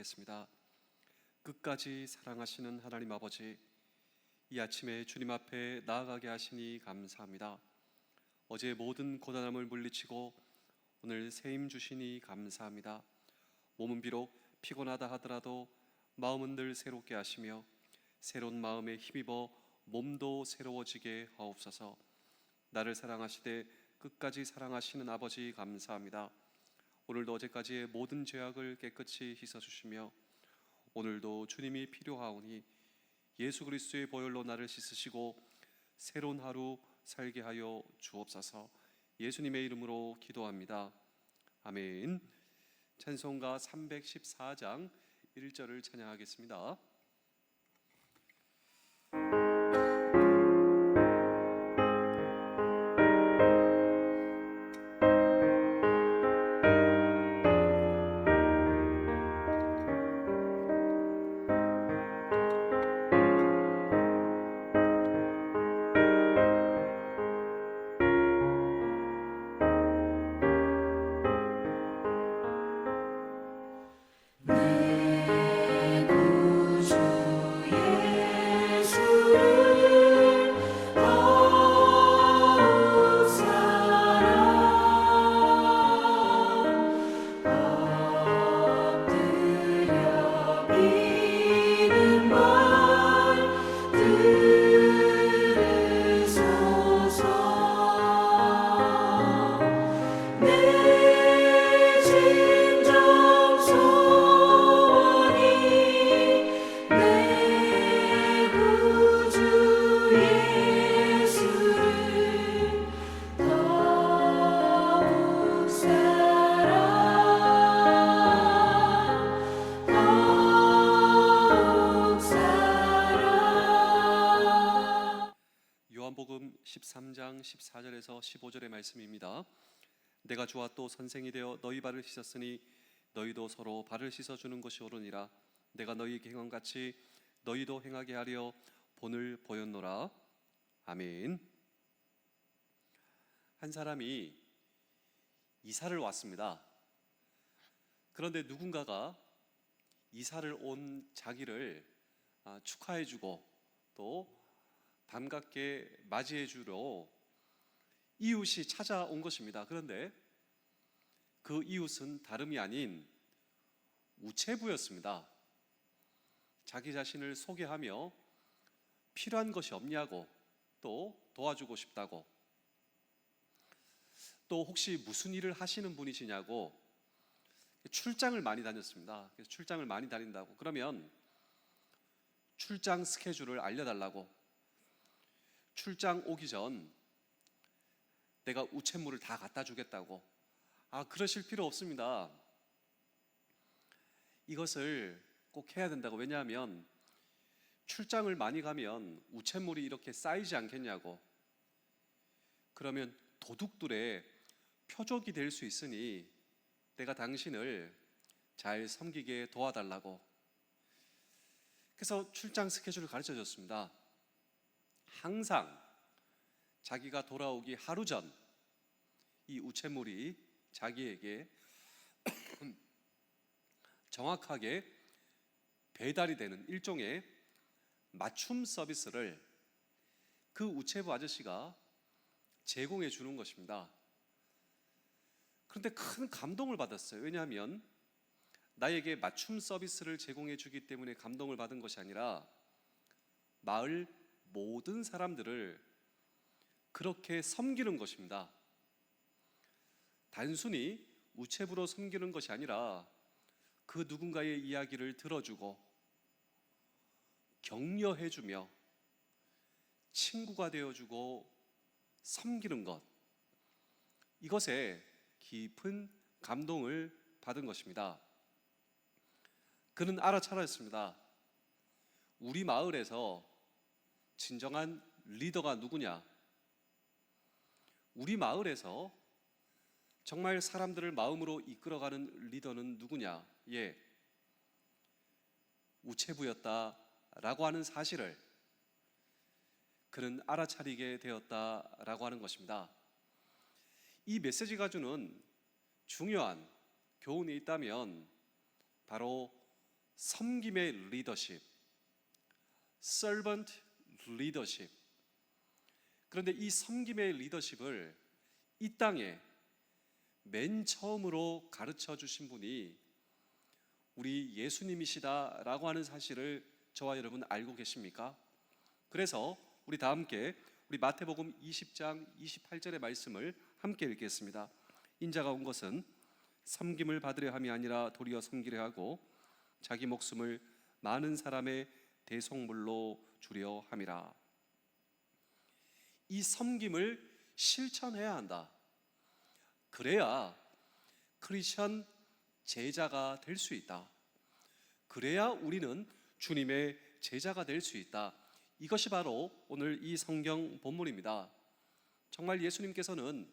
찬양하겠습니다. 끝까지 사랑하시는 하나님 아버지, 이 아침에 주님 앞에 나아가게 하시니 감사합니다. 어제 모든 고단함을 물리치고 오늘 새 힘 주시니 감사합니다. 몸은 비록 피곤하다 하더라도 마음은 늘 새롭게 하시며 새로운 마음에 힘입어 몸도 새로워지게 하옵소서. 나를 사랑하시되 끝까지 사랑하시는 아버지 감사합니다. 오늘도 어제까지의 모든 죄악을 깨끗이 씻어주시며 오늘도 주님이 필요하오니 예수 그리스도의 보혈로 나를 씻으시고 새로운 하루 살게 하여 주옵소서. 예수님의 이름으로 기도합니다. 아멘. 찬송가 314장 1절을 찬양하겠습니다. 요한복음 13장 14절에서 15절의 말씀입니다. 내가 주와 또 선생이 되어 너희 발을 씻었으니 너희도 서로 발을 씻어주는 것이 옳으니라. 내가 너희에게 행한 같이 너희도 행하게 하려 본을 보였노라. 아멘. 한 사람이 이사를 왔습니다. 그런데 누군가가 이사를 온 자기를 축하해주고 또 반갑게 맞이해주러 이웃이 찾아온 것입니다. 그런데 그 이웃은 다름이 아닌 우체부였습니다. 자기 자신을 소개하며 필요한 것이 없냐고, 또 도와주고 싶다고, 또 혹시 무슨 일을 하시는 분이시냐고, 출장을 많이 다녔습니다. 그래서 출장을 많이 다닌다고, 그러면 출장 스케줄을 알려달라고, 출장 오기 전 내가 우체물을 다 갖다 주겠다고. 그러실 필요 없습니다. 이것을 꼭 해야 된다고. 왜냐하면 출장을 많이 가면 우체물이 이렇게 쌓이지 않겠냐고. 그러면 도둑들의 표적이 될 수 있으니 내가 당신을 잘 섬기게 도와달라고. 그래서 출장 스케줄을 가르쳐 줬습니다. 항상 자기가 돌아오기 하루 전 이 우체물이 자기에게 정확하게 배달이 되는 일종의 맞춤 서비스를 그 우체부 아저씨가 제공해 주는 것입니다. 그런데 큰 감동을 받았어요. 왜냐하면 나에게 맞춤 서비스를 제공해 주기 때문에 감동을 받은 것이 아니라 마을 모든 사람들을 그렇게 섬기는 것입니다. 단순히 우체부로 섬기는 것이 아니라 그 누군가의 이야기를 들어주고 격려해주며 친구가 되어주고 섬기는 것, 이것에 깊은 감동을 받은 것입니다. 그는 알아차렸습니다. 우리 마을에서 진정한 리더가 누구냐? 우리 마을에서 정말 사람들을 마음으로 이끌어가는 리더는 누구냐? 우체부였다라고 하는 사실을 그는 알아차리게 되었다라고 하는 것입니다. 이 메시지가 주는 중요한 교훈이 있다면 바로 섬김의 리더십, servant leadership. 그런데 이 섬김의 리더십을 이 땅에 맨 처음으로 가르쳐 주신 분이 우리 예수님이시다라고 하는 사실을 저와 여러분 알고 계십니까? 그래서 우리 다 함께 우리 마태복음 20장 28절의 말씀을 함께 읽겠습니다. 인자가 온 것은 섬김을 받으려 함이 아니라 도리어 섬기려 하고 자기 목숨을 많은 사람의 대속물로 주려 함이라. 이 섬김을 실천해야 한다. 그래야 크리스천 제자가 될 수 있다. 그래야 우리는 주님의 제자가 될 수 있다. 이것이 바로 오늘 이 성경 본문입니다. 정말 예수님께서는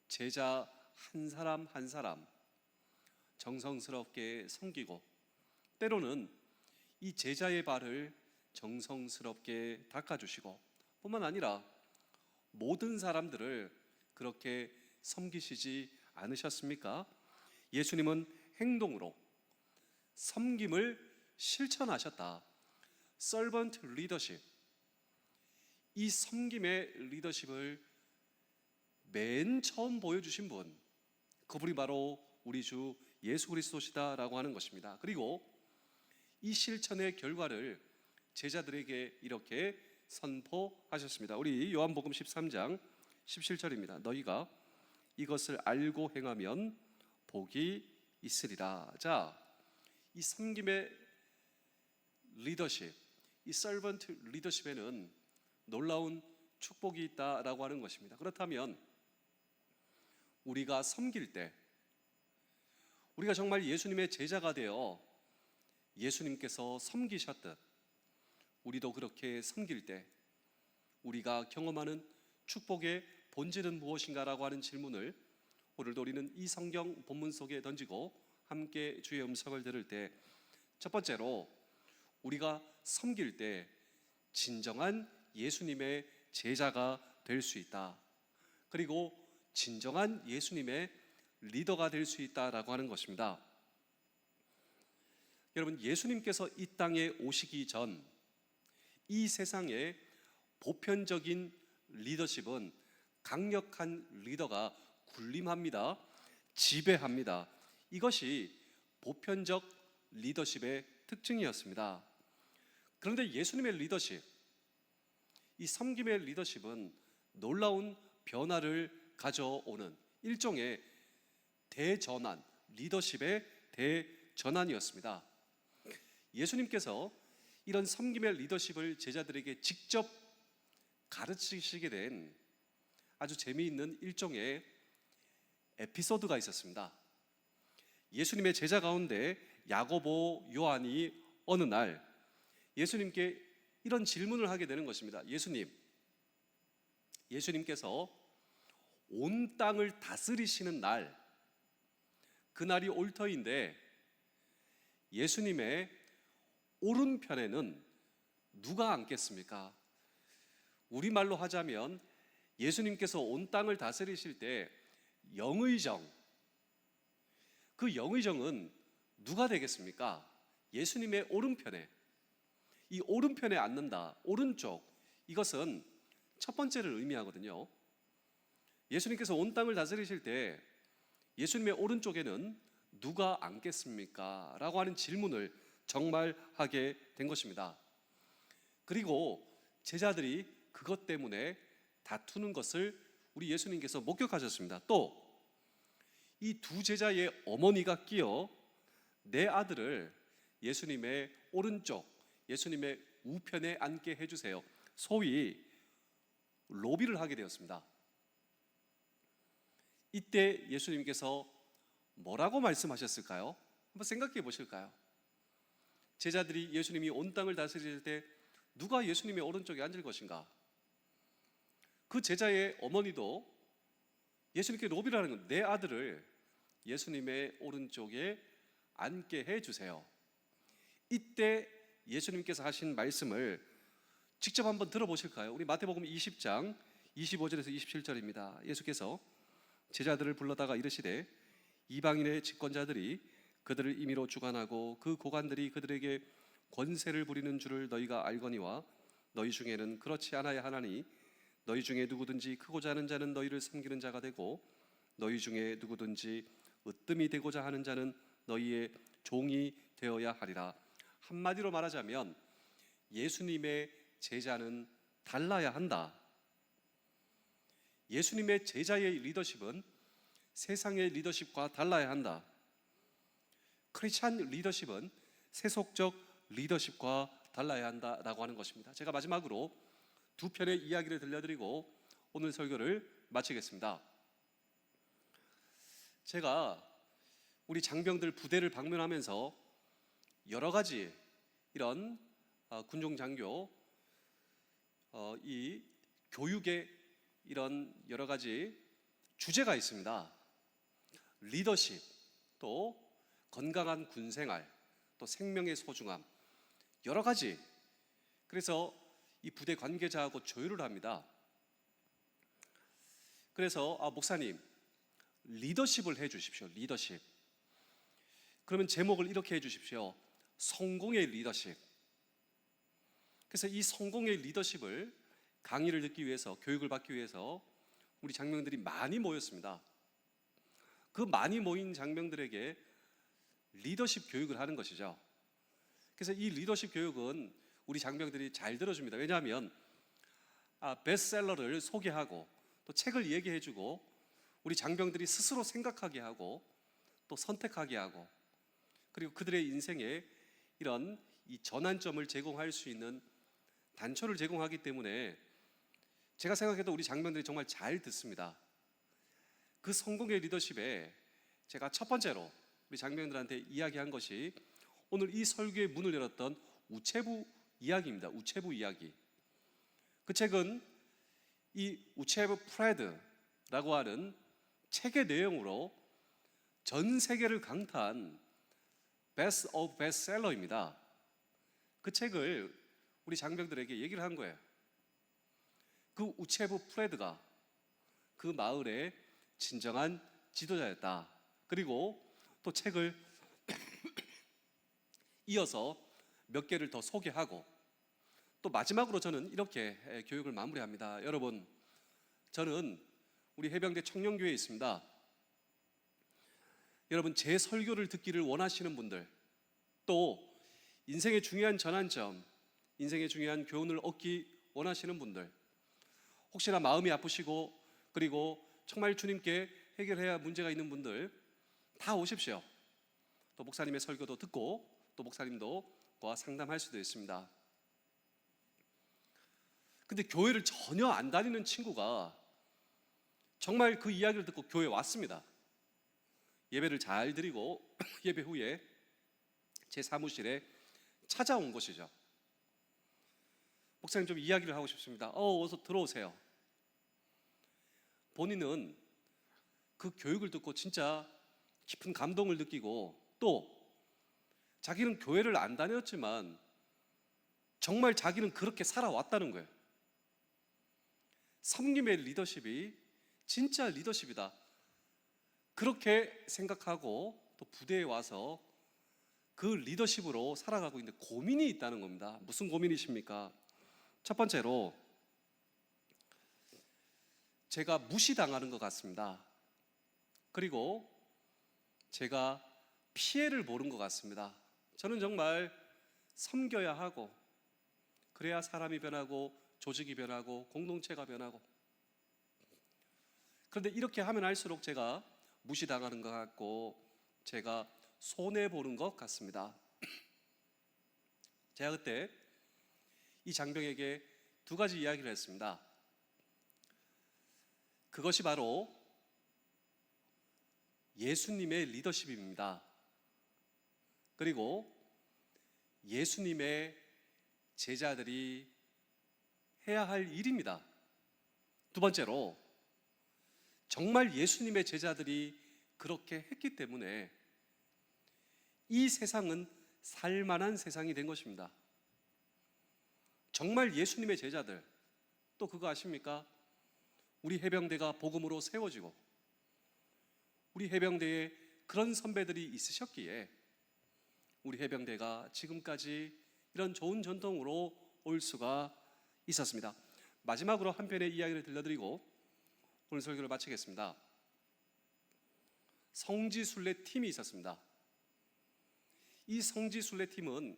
제자 한 사람 한 사람 정성스럽게 섬기고 때로는 이 제자의 발을 정성스럽게 닦아주시고 뿐만 아니라 모든 사람들을 그렇게 섬기시지 않으셨습니까? 예수님은 행동으로 섬김을 실천하셨다. servant leadership. 이 섬김의 리더십을 맨 처음 보여주신 분, 그분이 바로 우리 주 예수 그리스도시다라고 하는 것입니다. 그리고 이 실천의 결과를 제자들에게 이렇게 선포하셨습니다. 우리 요한복음 13장 17절입니다. 너희가 이것을 알고 행하면 복이 있으리라. 자, 이 섬김의 리더십, 이 서번트 리더십에는 놀라운 축복이 있다라고 하는 것입니다. 그렇다면 우리가 섬길 때, 우리가 정말 예수님의 제자가 되어 예수님께서 섬기셨듯 우리도 그렇게 섬길 때 우리가 경험하는 축복의 본질은 무엇인가라고 하는 질문을 오늘도 우리는 이 성경 본문 속에 던지고 함께 주의 음성을 들을 때, 첫 번째로 우리가 섬길 때 진정한 예수님의 제자가 될 수 있다. 그리고 진정한 예수님의 리더가 될 수 있다라고 하는 것입니다. 여러분, 예수님께서 이 땅에 오시기 전 이 세상의 보편적인 리더십은 강력한 리더가 군림합니다. 지배합니다. 이것이 보편적 리더십의 특징이었습니다. 그런데 예수님의 리더십, 이 섬김의 리더십은 놀라운 변화를 가져오는 일종의 대전환, 리더십의 대전환이었습니다. 예수님께서 이런 섬김의 리더십을 제자들에게 직접 가르치시게 된 아주 재미있는 일종의 에피소드가 있었습니다. 예수님의 제자 가운데 야고보, 요한이 어느 날 예수님께 이런 질문을 하게 되는 것입니다. 예수님께서 온 땅을 다스리시는 날, 그날이 올 터인데 예수님의 오른편에는 누가 앉겠습니까? 우리말로 하자면 예수님께서 온 땅을 다스리실 때 영의정, 그 영의정은 누가 되겠습니까? 예수님의 오른편에, 이 오른편에 앉는다, 오른쪽, 이것은 첫 번째를 의미하거든요. 예수님께서 온 땅을 다스리실 때 예수님의 오른쪽에는 누가 앉겠습니까? 라고 하는 질문을 정말 하게 된 것입니다. 그리고 제자들이 그것 때문에 다투는 것을 우리 예수님께서 목격하셨습니다. 또 이 두 제자의 어머니가 끼어 내 아들을 예수님의 오른쪽, 예수님의 우편에 앉게 해주세요. 소위 로비를 하게 되었습니다. 이때 예수님께서 뭐라고 말씀하셨을까요? 한번 생각해 보실까요? 제자들이 예수님이 온 땅을 다스릴 때 누가 예수님의 오른쪽에 앉을 것인가? 그 제자의 어머니도 예수님께 로비를 하는 건 내 아들을 예수님의 오른쪽에 앉게 해주세요. 이때 예수님께서 하신 말씀을 직접 한번 들어보실까요? 우리 마태복음 20장 25절에서 27절입니다. 예수께서 제자들을 불러다가 이르시되 이방인의 집권자들이 그들을 임의로 주관하고 그 고관들이 그들에게 권세를 부리는 줄을 너희가 알거니와 너희 중에는 그렇지 않아야 하나니 너희 중에 누구든지 크고자 하는 자는 너희를 섬기는 자가 되고 너희 중에 누구든지 으뜸이 되고자 하는 자는 너희의 종이 되어야 하리라. 한마디로 말하자면 예수님의 제자는 달라야 한다. 예수님의 제자의 리더십은 세상의 리더십과 달라야 한다. 크리스찬 리더십은 세속적 리더십과 달라야 한다라고 하는 것입니다. 제가 마지막으로 두 편의 이야기를 들려드리고 오늘 설교를 마치겠습니다. 제가 우리 장병들 부대를 방문하면서 여러 가지 이런 군종 장교 이 교육의 이런 여러 가지 주제가 있습니다. 리더십, 또 건강한 군생활, 또 생명의 소중함, 여러 가지. 그래서 이 부대 관계자하고 조율을 합니다. 그래서 목사님 리더십을 해 주십시오. 리더십. 그러면 제목을 이렇게 해 주십시오. 성공의 리더십. 그래서 이 성공의 리더십을 강의를 듣기 위해서, 교육을 받기 위해서 우리 장병들이 많이 모였습니다. 그 많이 모인 장병들에게 리더십 교육을 하는 것이죠. 그래서 이 리더십 교육은 우리 장병들이 잘 들어줍니다. 왜냐하면 베스트셀러를 소개하고 또 책을 얘기해주고 우리 장병들이 스스로 생각하게 하고 또 선택하게 하고 그리고 그들의 인생에 이런 이 전환점을 제공할 수 있는 단초를 제공하기 때문에 제가 생각해도 우리 장병들이 정말 잘 듣습니다. 그 성공의 리더십에 제가 첫 번째로 우리 장병들한테 이야기한 것이 오늘 이 설교의 문을 열었던 우체부 이야기입니다. 우체부 이야기. 그 책은 이 우체부 프레드라고 하는 책의 내용으로 전 세계를 강타한 베스트 오브 베스트셀러입니다. 그 책을 우리 장병들에게 얘기를 한 거예요. 그 우체부 프레드가 그 마을의 진정한 지도자였다. 그리고 또 책을 이어서 몇 개를 더 소개하고 또 마지막으로 저는 이렇게 교육을 마무리합니다. 여러분, 저는 우리 해병대 청년교회에 있습니다. 여러분, 제 설교를 듣기를 원하시는 분들, 또 인생의 중요한 전환점, 인생의 중요한 교훈을 얻기 원하시는 분들, 혹시나 마음이 아프시고 그리고 정말 주님께 해결해야 문제가 있는 분들 다 오십시오. 또 목사님의 설교도 듣고 또 목사님도 과 상담할 수도 있습니다. 근데 교회를 전혀 안 다니는 친구가 정말 그 이야기를 듣고 교회에 왔습니다. 예배를 잘 드리고 예배 후에 제 사무실에 찾아온 것이죠. 목사님, 좀 이야기를 하고 싶습니다. 어서 들어오세요. 본인은 그 교육을 듣고 진짜 깊은 감동을 느끼고 또 자기는 교회를 안 다녔지만 정말 자기는 그렇게 살아왔다는 거예요. 섬김의 리더십이 진짜 리더십이다. 그렇게 생각하고 또 부대에 와서 그 리더십으로 살아가고 있는데 고민이 있다는 겁니다. 무슨 고민이십니까? 첫 번째로 제가 무시당하는 것 같습니다. 그리고 제가 피해를 보는 것 같습니다. 저는 정말 섬겨야 하고 그래야 사람이 변하고 조직이 변하고 공동체가 변하고, 그런데 이렇게 하면 할수록 제가 무시당하는 것 같고 제가 손해보는 것 같습니다. 제가 그때 이 장병에게 두 가지 이야기를 했습니다. 그것이 바로 예수님의 리더십입니다. 그리고 예수님의 제자들이 해야 할 일입니다. 두 번째로 정말 예수님의 제자들이 그렇게 했기 때문에 이 세상은 살만한 세상이 된 것입니다. 정말 예수님의 제자들, 또 그거 아십니까? 우리 해병대가 복음으로 세워지고 우리 해병대에 그런 선배들이 있으셨기에 우리 해병대가 지금까지 이런 좋은 전통으로 올 수가 있었습니다. 마지막으로 한 편의 이야기를 들려드리고 오늘 설교를 마치겠습니다. 성지순례 팀이 있었습니다. 이 성지순례 팀은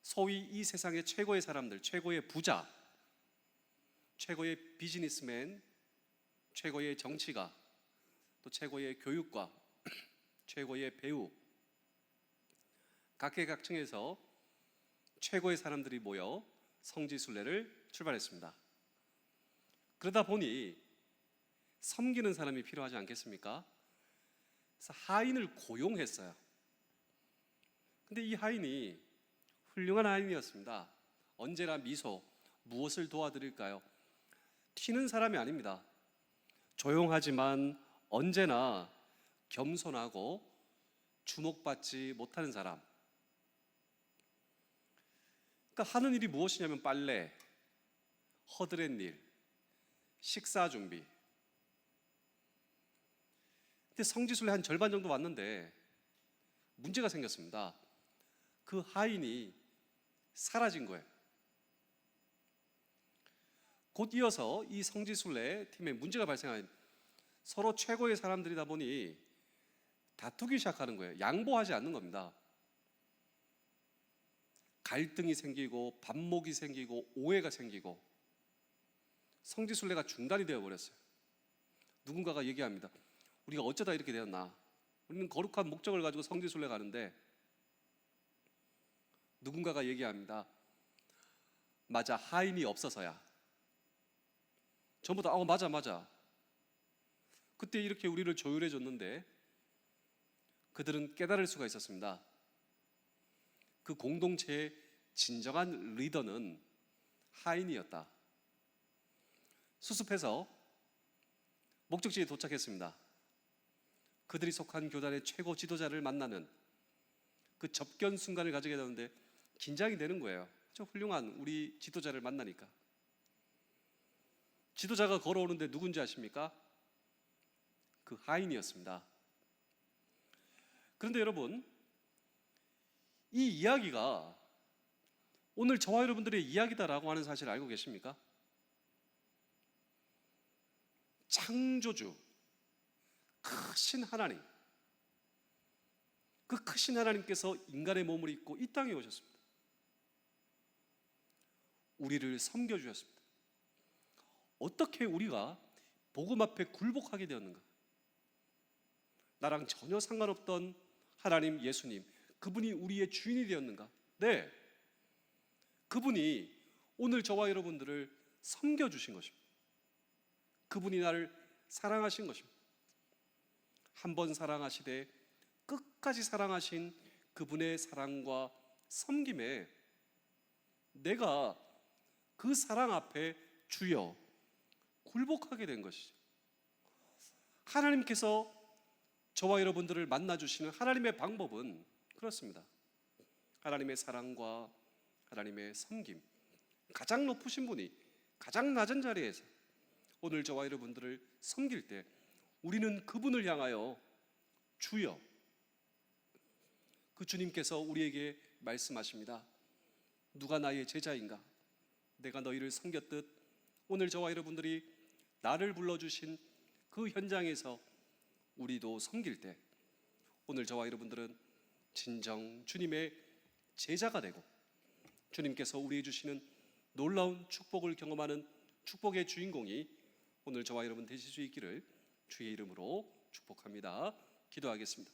소위 이 세상의 최고의 사람들, 최고의 부자, 최고의 비즈니스맨, 최고의 정치가, 또 최고의 교육과, 최고의 배우, 각계각층에서 최고의 사람들이 모여 성지순례를 출발했습니다. 그러다 보니 섬기는 사람이 필요하지 않겠습니까? 그래서 하인을 고용했어요. 근데 이 하인이 훌륭한 하인이었습니다. 언제나 미소, 무엇을 도와드릴까요? 튀는 사람이 아닙니다. 조용하지만 언제나 겸손하고 주목받지 못하는 사람. 그러니까 하는 일이 무엇이냐면 빨래, 허드렛 일, 식사 준비. 근데 성지순례 한 절반 정도 왔는데 문제가 생겼습니다. 그 하인이 사라진 거예요. 곧 이어서 이 성지순례 팀에 문제가 발생한, 서로 최고의 사람들이다 보니 다투기 시작하는 거예요. 양보하지 않는 겁니다. 갈등이 생기고 반목이 생기고 오해가 생기고 성지순례가 중단이 되어버렸어요. 누군가가 얘기합니다. 우리가 어쩌다 이렇게 되었나? 우리는 거룩한 목적을 가지고 성지순례 가는데, 누군가가 얘기합니다. 맞아, 하인이 없어서야. 전부 다 맞아. 그때 이렇게 우리를 조율해 줬는데, 그들은 깨달을 수가 있었습니다. 그 공동체의 진정한 리더는 하인이었다. 수습해서 목적지에 도착했습니다. 그들이 속한 교단의 최고 지도자를 만나는 그 접견 순간을 가지게 되는데 긴장이 되는 거예요. 아주 훌륭한 우리 지도자를 만나니까. 지도자가 걸어오는데 누군지 아십니까? 그 하인이었습니다. 그런데 여러분, 이 이야기가 오늘 저와 여러분들의 이야기다라고 하는 사실을 알고 계십니까? 창조주, 크신 하나님, 그 크신 하나님께서 인간의 몸을 입고 이 땅에 오셨습니다. 우리를 섬겨주셨습니다. 어떻게 우리가 복음 앞에 굴복하게 되었는가? 나랑 전혀 상관없던 하나님 예수님, 그분이 우리의 주인이 되었는가? 네, 그분이 오늘 저와 여러분들을 섬겨주신 것입니다. 그분이 나를 사랑하신 것입니다. 한 번 사랑하시되 끝까지 사랑하신 그분의 사랑과 섬김에 내가 그 사랑 앞에 주여 굴복하게 된 것이죠. 하나님께서 저와 여러분들을 만나주시는 하나님의 방법은 그렇습니다. 하나님의 사랑과 하나님의 섬김, 가장 높으신 분이 가장 낮은 자리에서 오늘 저와 여러분들을 섬길 때 우리는 그분을 향하여 주여, 그 주님께서 우리에게 말씀하십니다. 누가 나의 제자인가? 내가 너희를 섬겼듯 오늘 저와 여러분들이 나를 불러주신 그 현장에서 우리도 섬길 때 오늘 저와 여러분들은 진정 주님의 제자가 되고 주님께서 우리에게 주시는 놀라운 축복을 경험하는 축복의 주인공이 오늘 저와 여러분 되실 수 있기를 주의 이름으로 축복합니다. 기도하겠습니다.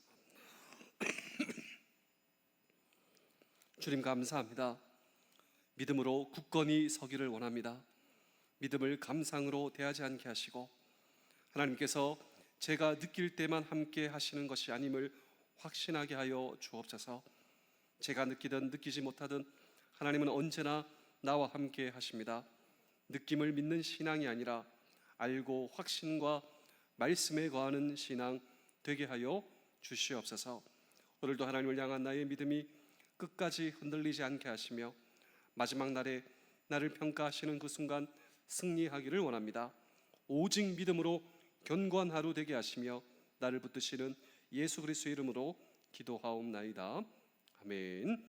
주님 감사합니다. 믿음으로 굳건히 서기를 원합니다. 믿음을 감상으로 대하지 않게 하시고 하나님께서 제가 느낄 때만 함께 하시는 것이 아님을 확신하게 하여 주옵소서. 제가 느끼든 느끼지 못하든 하나님은 언제나 나와 함께 하십니다. 느낌을 믿는 신앙이 아니라 알고 확신과 말씀에 거하는 신앙 되게 하여 주시옵소서. 오늘도 하나님을 향한 나의 믿음이 끝까지 흔들리지 않게 하시며 마지막 날에 나를 평가하시는 그 순간 승리하기를 원합니다. 오직 믿음으로 견고한 하루 되게 하시며 나를 붙드시는 예수 그리스도의 이름으로 기도하옵나이다. 아멘.